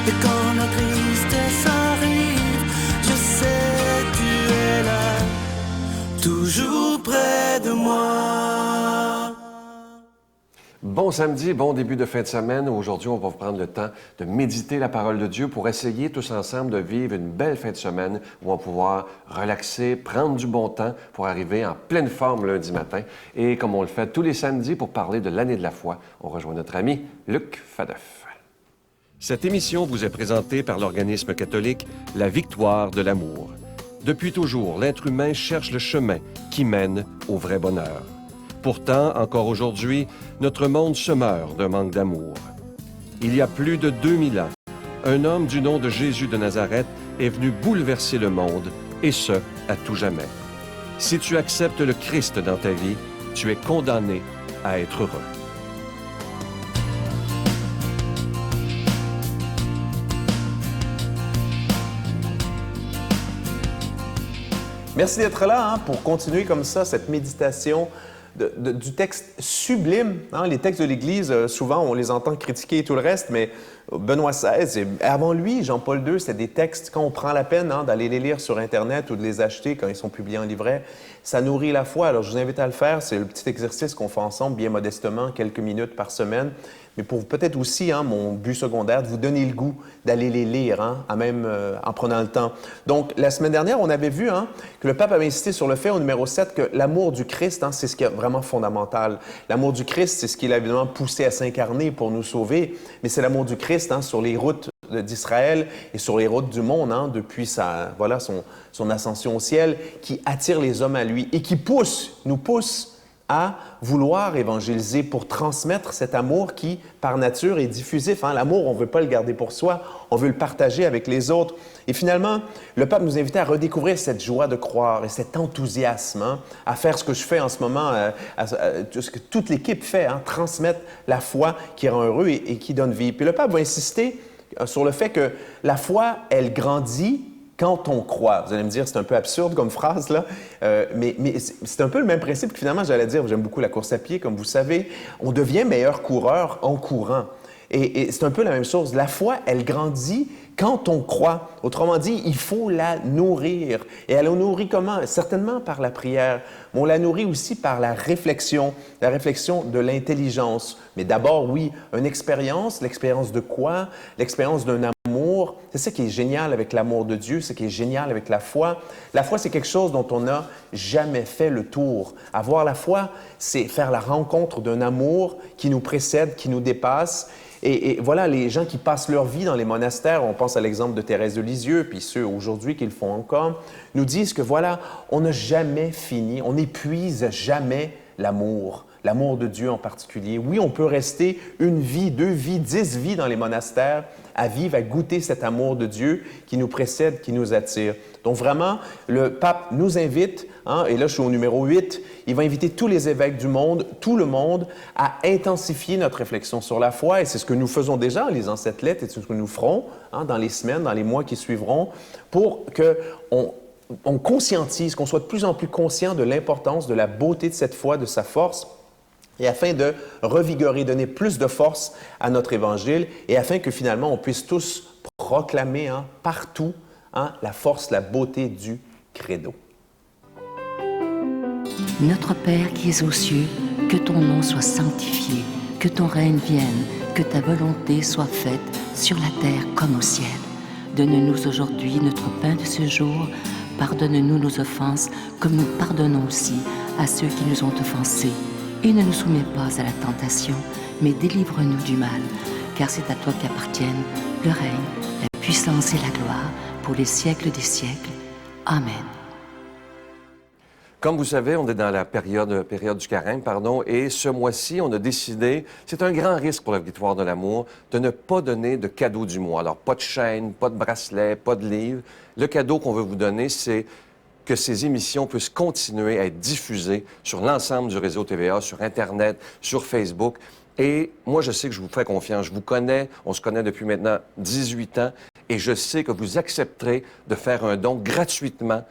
Et quand la tristesse arrive, je sais tu es là, toujours près de moi. Bon samedi, bon début de fin de semaine. Aujourd'hui, on va prendre le temps de méditer la parole de Dieu pour essayer tous ensemble de vivre une belle fin de semaine où on va pouvoir relaxer, prendre du bon temps pour arriver en pleine forme lundi matin. Et comme on le fait tous les samedis pour parler de l'année de la foi, on rejoint notre ami Luc Fadeuf. Cette émission vous est présentée par l'organisme catholique La Victoire de l'amour. Depuis toujours, l'être humain cherche le chemin qui mène au vrai bonheur. Pourtant, encore aujourd'hui, notre monde se meurt d'un manque d'amour. Il y a plus de 2000 ans, un homme du nom de Jésus de Nazareth est venu bouleverser le monde, et ce, à tout jamais. Si tu acceptes le Christ dans ta vie, tu es condamné à être heureux. Merci d'être là pour continuer comme ça cette méditation du texte sublime. Les textes de l'Église, souvent, on les entend critiquer et tout le reste, mais Benoît XVI, et avant lui, Jean-Paul II, c'est des textes, quand on prend la peine d'aller les lire sur Internet ou de les acheter quand ils sont publiés en livret, ça nourrit la foi. Alors, je vous invite à le faire. C'est le petit exercice qu'on fait ensemble, bien modestement, quelques minutes par semaine. Mais pour peut-être aussi, mon but secondaire, de vous donner le goût d'aller les lire, même en prenant le temps. Donc, la semaine dernière, on avait vu que le pape avait insisté sur le fait, au numéro 7, que l'amour du Christ, c'est ce qui est vraiment fondamental. L'amour du Christ, c'est ce qui l'a évidemment poussé à s'incarner pour nous sauver, mais c'est l'amour du Christ sur les routes d'Israël et sur les routes du monde, depuis son ascension au ciel, qui attire les hommes à lui et qui nous pousse à vouloir évangéliser pour transmettre cet amour qui, par nature, est diffusif. L'amour, on ne veut pas le garder pour soi, on veut le partager avec les autres. Et finalement, le pape nous invitait à redécouvrir cette joie de croire et cet enthousiasme à faire ce que je fais en ce moment, ce que toute l'équipe fait, transmettre la foi qui rend heureux et qui donne vie. Puis le pape va insister sur le fait que la foi, elle grandit quand on croit. Vous allez me dire, c'est un peu absurde comme phrase, là, mais c'est un peu le même principe que finalement, j'allais dire, j'aime beaucoup la course à pied, comme vous savez, on devient meilleur coureur en courant. Et c'est un peu la même chose. La foi, elle grandit quand on croit. Autrement dit, il faut la nourrir. Et elle la nourrit comment? Certainement par la prière, mais on la nourrit aussi par la réflexion de l'intelligence. Mais d'abord, oui, une expérience. L'expérience de quoi? L'expérience d'un amour. C'est ça qui est génial avec l'amour de Dieu, c'est ce qui est génial avec la foi. La foi, c'est quelque chose dont on n'a jamais fait le tour. Avoir la foi, c'est faire la rencontre d'un amour qui nous précède, qui nous dépasse. Et voilà, les gens qui passent leur vie dans les monastères, on pense à l'exemple de Thérèse de Lisieux, puis ceux aujourd'hui qui le font encore, nous disent que voilà, on n'a jamais fini, on n'épuise jamais l'amour de Dieu en particulier. Oui, on peut rester une vie, 2 vies, 10 vies dans les monastères à vivre, à goûter cet amour de Dieu qui nous précède, qui nous attire. Donc vraiment, le pape nous invite, et là je suis au numéro 8, il va inviter tous les évêques du monde, tout le monde, à intensifier notre réflexion sur la foi, et c'est ce que nous faisons déjà en lisant cette lettre, et c'est ce que nous ferons dans les semaines, dans les mois qui suivront, pour qu'on conscientise, qu'on soit de plus en plus conscient de l'importance, de la beauté de cette foi, de sa force, et afin de revigorer, donner plus de force à notre Évangile, et afin que finalement on puisse tous proclamer partout la force, la beauté du credo. Notre Père qui es aux cieux, que ton nom soit sanctifié, que ton règne vienne, que ta volonté soit faite sur la terre comme au ciel. Donne-nous aujourd'hui notre pain de ce jour. Pardonne-nous nos offenses, comme nous pardonnons aussi à ceux qui nous ont offensés. Et ne nous soumets pas à la tentation, mais délivre-nous du mal, car c'est à toi qu'appartiennent le règne, la puissance et la gloire, pour les siècles des siècles. Amen. Comme vous savez, on est dans la période du carême, et ce mois-ci, on a décidé, c'est un grand risque pour la Victoire de l'amour, de ne pas donner de cadeau du mois. Alors, pas de chaîne, pas de bracelet, pas de livre. Le cadeau qu'on veut vous donner, c'est que ces émissions puissent continuer à être diffusées sur l'ensemble du réseau TVA, sur Internet, sur Facebook. Et moi, je sais que je vous fais confiance. Je vous connais, on se connaît depuis maintenant 18 ans, et je sais que vous accepterez de faire un don gratuitement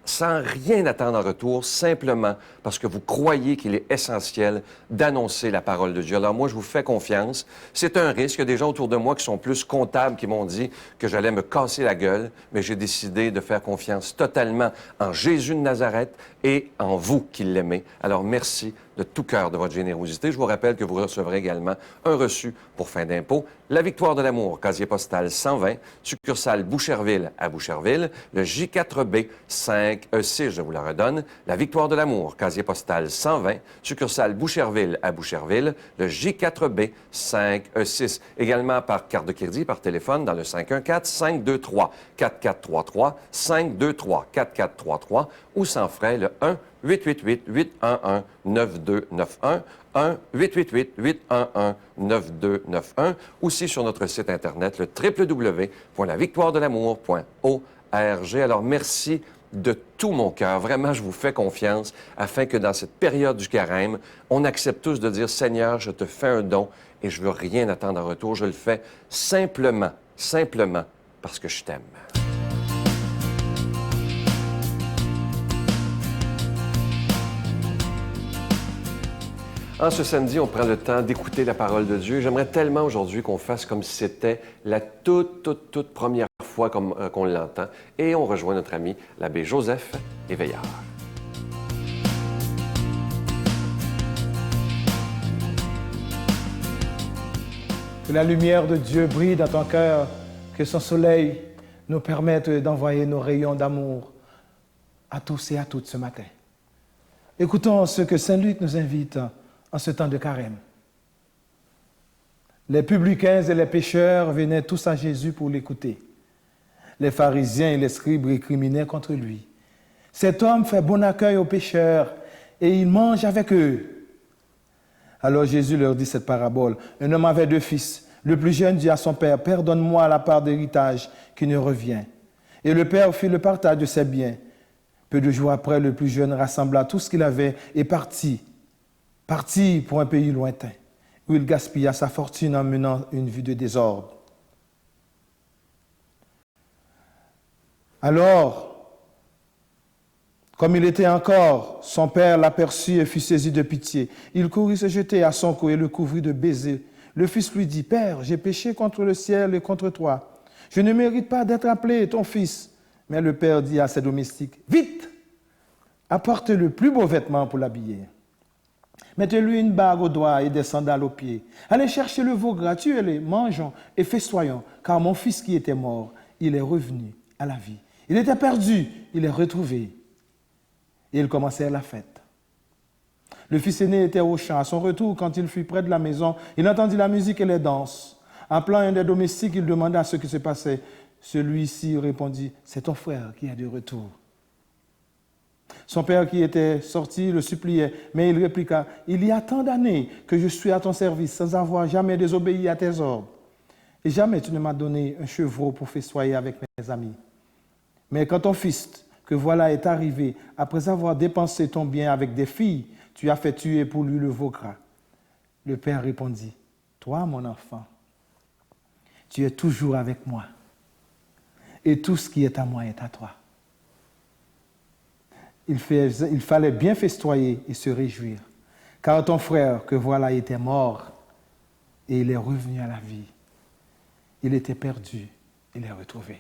sans rien attendre en retour, simplement parce que vous croyez qu'il est essentiel d'annoncer la parole de Dieu. Alors moi, je vous fais confiance. C'est un risque. Il y a des gens autour de moi qui sont plus comptables qui m'ont dit que j'allais me casser la gueule, mais j'ai décidé de faire confiance totalement en Jésus de Nazareth et en vous qui l'aimez. Alors merci de tout cœur de votre générosité. Je vous rappelle que vous recevrez également un reçu pour fin d'impôt, La Victoire de l'amour, casier postal 120, succursale Boucherville à Boucherville, le J4B 5E6, je vous la redonne, La Victoire de l'amour, casier postal 120, succursale Boucherville à Boucherville, le J4B 5E6. Également par carte de crédit, par téléphone dans le 514-523-4433, 523-4433 ou sans frais le 1-888-811-9291, 1-888-811-9291, aussi sur notre site Internet, le www.lavictoiredelamour.org. Alors, merci de tout mon cœur. Vraiment, je vous fais confiance afin que dans cette période du carême, on accepte tous de dire « Seigneur, je te fais un don et je veux rien attendre en retour. Je le fais simplement parce que je t'aime. » En ce samedi, on prend le temps d'écouter la parole de Dieu. J'aimerais tellement aujourd'hui qu'on fasse comme si c'était la toute première fois qu'on l'entend. Et on rejoint notre ami, l'abbé Joseph Éveillard. Que la lumière de Dieu brille dans ton cœur, que son soleil nous permette d'envoyer nos rayons d'amour à tous et à toutes ce matin. Écoutons ce que Saint Luc nous invite en ce temps de carême. Les publicains et les pécheurs venaient tous à Jésus pour l'écouter. Les pharisiens et les scribes récriminaient contre lui. Cet homme fait bon accueil aux pécheurs et il mange avec eux. Alors Jésus leur dit cette parabole. Un homme avait 2 fils. Le plus jeune dit à son père, « Père, donne-moi la part d'héritage qui ne revient. » Et le père fit le partage de ses biens. Peu de jours après, le plus jeune rassembla tout ce qu'il avait et partit pour un pays lointain, où il gaspilla sa fortune en menant une vie de désordre. Alors, comme il était encore, son père l'aperçut et fut saisi de pitié. Il courut se jeter à son cou et le couvrit de baisers. Le fils lui dit, « Père, j'ai péché contre le ciel et contre toi. Je ne mérite pas d'être appelé ton fils. » Mais le père dit à ses domestiques, « Vite, apporte le plus beau vêtement pour l'habiller. Mettez-lui une bague au doigt et des sandales aux pieds. Allez chercher le veau gras, tuez-le, mangeons et festoyons, car mon fils qui était mort, il est revenu à la vie. Il était perdu, il est retrouvé. » Et ils commencèrent la fête. Le fils aîné était au champ. À son retour, quand il fut près de la maison, il entendit la musique et les danses. Appelant un des domestiques, il demanda ce qui se passait. Celui-ci répondit, « C'est ton frère qui est de retour. » Son père qui était sorti le suppliait, mais il répliqua, « Il y a tant d'années que je suis à ton service sans avoir jamais désobéi à tes ordres. Et jamais tu ne m'as donné un chevreau pour festoyer avec mes amis. Mais quand ton fils, que voilà, est arrivé, après avoir dépensé ton bien avec des filles, tu as fait tuer pour lui le veau gras. » Le père répondit, « Toi, mon enfant, tu es toujours avec moi, et tout ce qui est à moi est à toi. » Il fallait bien festoyer et se réjouir, car ton frère, que voilà, était mort, et il est revenu à la vie. Il était perdu, il est retrouvé.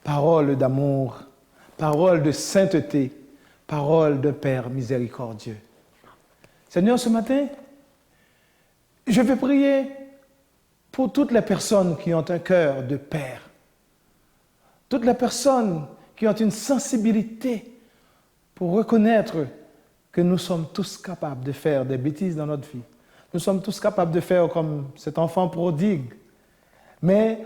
Parole d'amour, parole de sainteté, parole de Père miséricordieux. Seigneur, ce matin, je vais prier pour toutes les personnes qui ont un cœur de Père, toutes les personnes qui ont une sensibilité pour reconnaître que nous sommes tous capables de faire des bêtises dans notre vie. Nous sommes tous capables de faire comme cet enfant prodigue, mais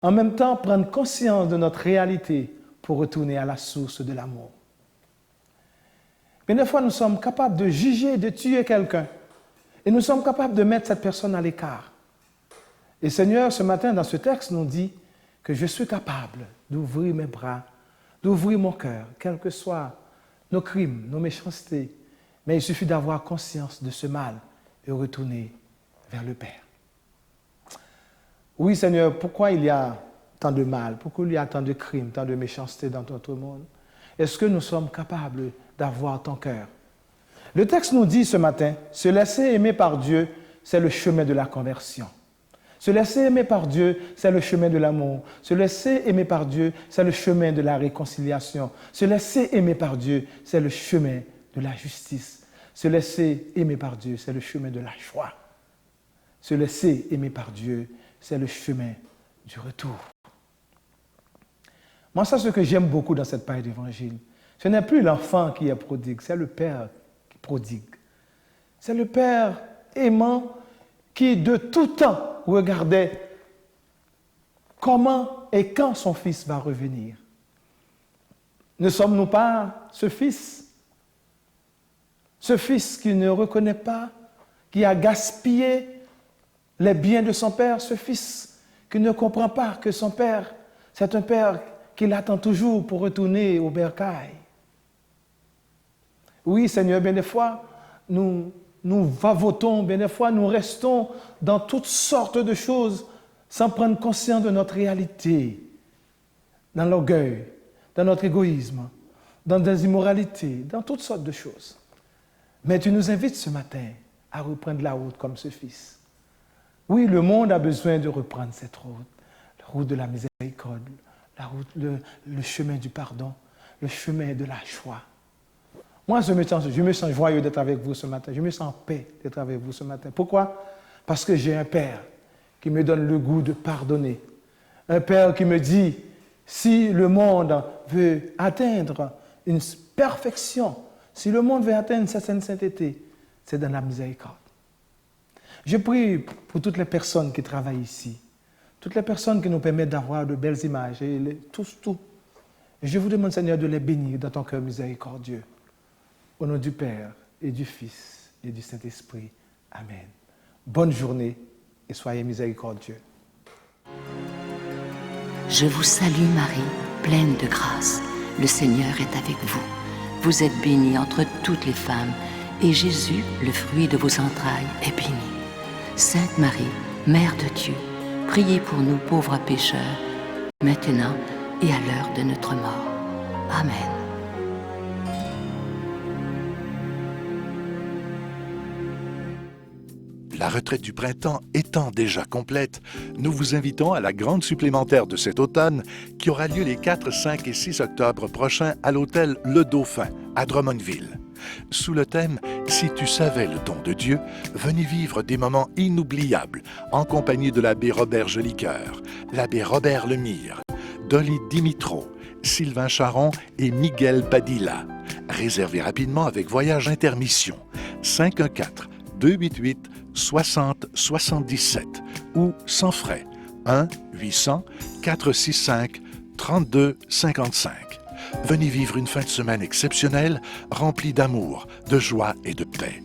en même temps prendre conscience de notre réalité pour retourner à la source de l'amour. Mais des fois, nous sommes capables de juger, de tuer quelqu'un, et nous sommes capables de mettre cette personne à l'écart. Et Seigneur, ce matin, dans ce texte, nous dit que je suis capable d'ouvrir mes bras, d'ouvrir mon cœur, quels que soient nos crimes, nos méchancetés. Mais il suffit d'avoir conscience de ce mal et retourner vers le Père. Oui, Seigneur, pourquoi il y a tant de mal, pourquoi il y a tant de crimes, tant de méchanceté dans notre monde? Est-ce que nous sommes capables d'avoir ton cœur? Le texte nous dit ce matin, se laisser aimer par Dieu, c'est le chemin de la conversion. Se laisser aimer par Dieu, c'est le chemin de l'amour. Se laisser aimer par Dieu, c'est le chemin de la réconciliation. Se laisser aimer par Dieu, c'est le chemin de la justice. Se laisser aimer par Dieu, c'est le chemin de la joie. Se laisser aimer par Dieu, c'est le chemin du retour. Moi, ça, ce que j'aime beaucoup dans cette page d'évangile, ce n'est plus l'enfant qui est prodigue, c'est le Père qui prodigue. C'est le Père aimant qui, de tout temps, regardait comment et quand son Fils va revenir. Ne sommes-nous pas ce Fils? Ce Fils qui ne reconnaît pas, qui a gaspillé les biens de son Père, ce Fils qui ne comprend pas que son Père, c'est un Père qui l'attend toujours pour retourner au bercail. Oui, Seigneur, bien des fois, nous vavotons, bien des fois, nous restons dans toutes sortes de choses sans prendre conscience de notre réalité, dans l'orgueil, dans notre égoïsme, dans des immoralités, dans toutes sortes de choses. Mais tu nous invites ce matin à reprendre la route comme ce Fils. Oui, le monde a besoin de reprendre cette route, la route de la miséricorde, la route, le chemin du pardon, le chemin de la joie. Moi, je me sens joyeux d'être avec vous ce matin. Je me sens en paix d'être avec vous ce matin. Pourquoi? Parce que j'ai un Père qui me donne le goût de pardonner. Un Père qui me dit, si le monde veut atteindre une perfection, si le monde veut atteindre une certaine sainteté, c'est dans la miséricorde. Je prie pour toutes les personnes qui travaillent ici, toutes les personnes qui nous permettent d'avoir de belles images, et tout. Et je vous demande, Seigneur, de les bénir dans ton cœur miséricordieux. Au nom du Père et du Fils et du Saint-Esprit. Amen. Bonne journée et soyez miséricordieux. Je vous salue Marie, pleine de grâce. Le Seigneur est avec vous. Vous êtes bénie entre toutes les femmes, et Jésus, le fruit de vos entrailles, est béni. Sainte Marie, Mère de Dieu, priez pour nous pauvres pécheurs, maintenant et à l'heure de notre mort. Amen. La retraite du printemps étant déjà complète, nous vous invitons à la grande supplémentaire de cet automne qui aura lieu les 4, 5 et 6 octobre prochains à l'hôtel Le Dauphin à Drummondville. Sous le thème « Si tu savais le don de Dieu », venez vivre des moments inoubliables en compagnie de l'abbé Robert Jolicoeur, l'abbé Robert Lemire, Dolly Dimitro, Sylvain Charon et Miguel Padilla. Réservez rapidement avec Voyage Intermission 514-288-6077 ou sans frais 1-800-465-3255. Venez vivre une fin de semaine exceptionnelle, remplie d'amour, de joie et de paix.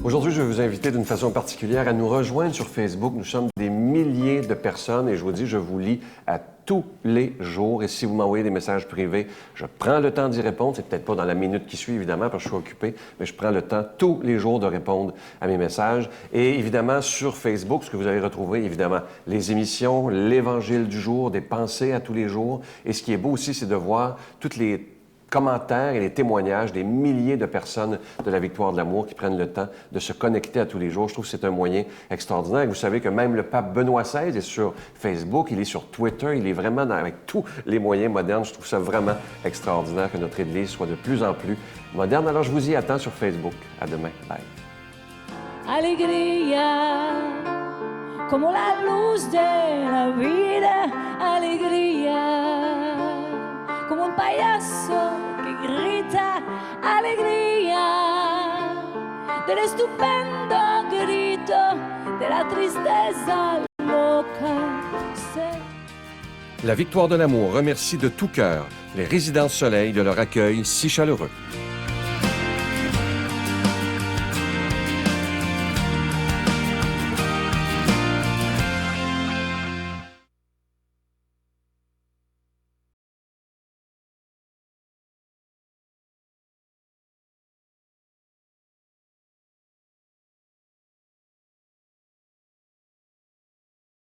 Aujourd'hui, je vais vous inviter d'une façon particulière à nous rejoindre sur Facebook. Nous sommes des milliers de personnes et je vous dis, je vous lis à tous les jours. Et si vous m'envoyez des messages privés, je prends le temps d'y répondre. C'est peut-être pas dans la minute qui suit, évidemment, parce que je suis occupé, mais je prends le temps tous les jours de répondre à mes messages. Et évidemment, sur Facebook, ce que vous allez retrouver, évidemment, les émissions, l'Évangile du jour, des pensées à tous les jours. Et ce qui est beau aussi, c'est de voir toutes les commentaires et les témoignages des milliers de personnes de la Victoire de l'amour qui prennent le temps de se connecter à tous les jours. Je trouve que c'est un moyen extraordinaire. Et vous savez que même le pape Benoît XVI est sur Facebook, il est sur Twitter, il est vraiment avec tous les moyens modernes. Je trouve ça vraiment extraordinaire que notre Église soit de plus en plus moderne. Alors, je vous y attends sur Facebook. À demain. Bye. Alegría, como la luz de la vida, alegría, como un payaso que grita alegría, del estupendo grito de la tristeza loca. La Victoire de l'amour remercie de tout cœur les Résidences Soleil de leur accueil si chaleureux.